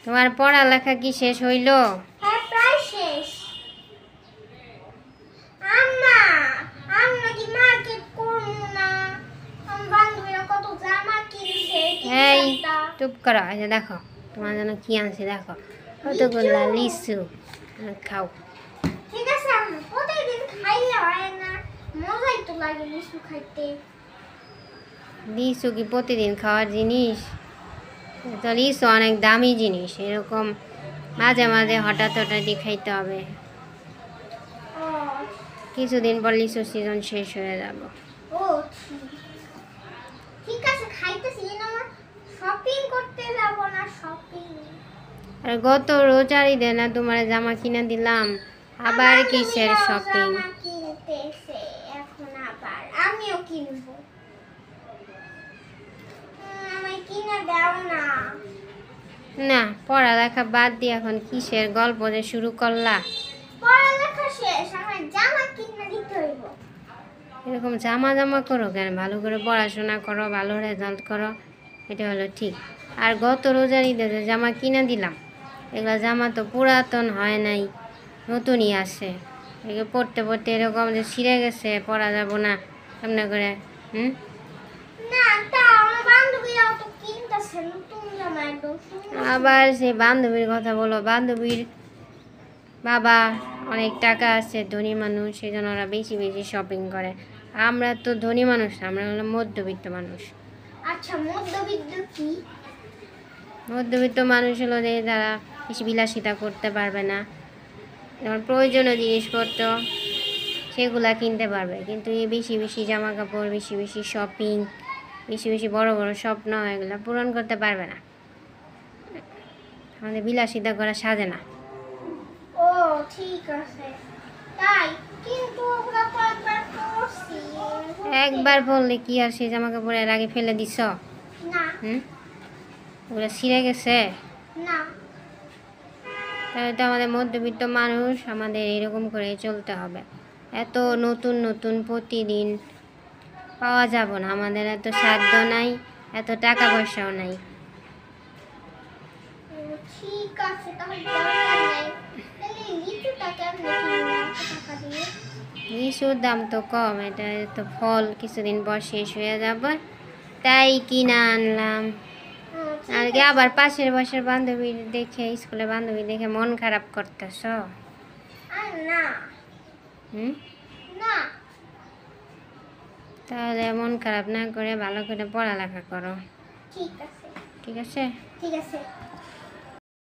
তোমার পড়ালেখা কি শেষ হইল? হ্যাঁ, প্রায় শেষ। আম্মা, আমরা কি মার্কেট করবো না? আমার বান্ধবীরা কত জামা কিনছে, এই টি-শার্টটা। চুপ করো, এই যে দেখো তোমার জন্য কি আনছি দেখো, কতগুলা লিচু। খাও। ঠিক আছে আম্মা, প্রতিদিন খাইলে হয় না, মজাই তো লাগে লিচু খাইতে। লিচু কি প্রতিদিন খাওয়ার জিনিস? তো লিচু অনেক দামি জিনিস, এরকম মাঝে মাঝে হঠাৎ হঠাৎই খাইতে হবে। ও, কিছুদিন পর লিচু সিজন শেষ হয়ে যাবে। ও ঠিক আছে, খাইতেছি না, শপিং করতে যাব না, শপিং। আর গত রোজার ঈদে না তোমার জামা কিনে দিলাম, আবার কিসের শপিং? জামা কিনতেছে এখন, আবার আমিও কিনবো। আমায় কিনে দাও না। না, পড়ালেখা বাদ দিয়ে এখন কিসের গল্প যে শুরু করলা? পড়ালেখা শেষ, আমার জামা কিনে দিতে হইব। এরকম জামা জামা করো কেন? ভালো করে পড়াশোনা করো, ভালো রেজাল্ট করো, এটা হলো ঠিক। আর গত রোজার ঈদে যে জামা কিনে দিলাম, এগুলো জামা তো পুরাতন হয় নাই, নতুনই আছে। এগুলো পড়তে পড়তে এরকম যে ছিঁড়ে গেছে, পরা যাব না কেমনে করে? না, তা আমার বান্ধবীরাও তো কিনতেছে নতুন জামা, একদম সুন্দর। আবার সেই বান্ধবীর কথা বলো। বান্ধবীর বাবা অনেক টাকা আছে, ধনী মানুষ, সেই জন্য ওরা বেশি বেশি শপিং করে। আমরা তো ধনী মানুষ না, আমরা হলো মধ্যবিত্ত মানুষ। আচ্ছা, মধ্যবিত্ত কি? মধ্যবিত্ত মানুষ হলো যে যারা বেশি বিলাসিতা করতে পারবে না, যেমন প্রয়োজনীয় জিনিসপত্র সেগুলা কিনতে পারবে, কিন্তু এই বেশি বেশি জামা কাপড়, বেশি বেশি শপিং, বেশি বেশি বড় বড় স্বপ্ন, এগুলো পূরণ করতে পারবে না। আমাদের বিলাসিতা করা সাজে না। ও ঠিক আছে, তাই, কিন্তু ওগুলো তো একবার পরছি। একবার বললে কি আর সেই জামা কাপড় এর আগে ফেলে দিছ? না, ওগুলো ছিঁড়ে গেছে। না। তাহলে তো আমাদের মধ্যবিত্ত মানুষ, আমাদের এরকম করে চলতে হবে। এত নতুন নতুন প্রতিদিন পাওয়া যাব না, আমাদের এত সাধ্য নাই, এত টাকা পয়সাও নাই। ও, ঠিক আছে, তাহলে দরকার নাই। তাহলে লিচুটা কেমনে কিনবো এত টাকা দিয়ে? লিচুর দাম তো কম, এটা তো ফল, কিছুদিন পর শেষ হয়ে যাবে, তাই কিনা আনলাম। ও, ঠিক আর কি আবার পাশের বাসার বান্ধবী দেখে, স্কুলে বান্ধবী দেখে মন খারাপ করতেছ? আর না, হুম না। তাহলে মন খারাপ না করে ভালো করে পড়ালেখা করো। ঠিক আছে, ঠিক আছে? ঠিক আছে।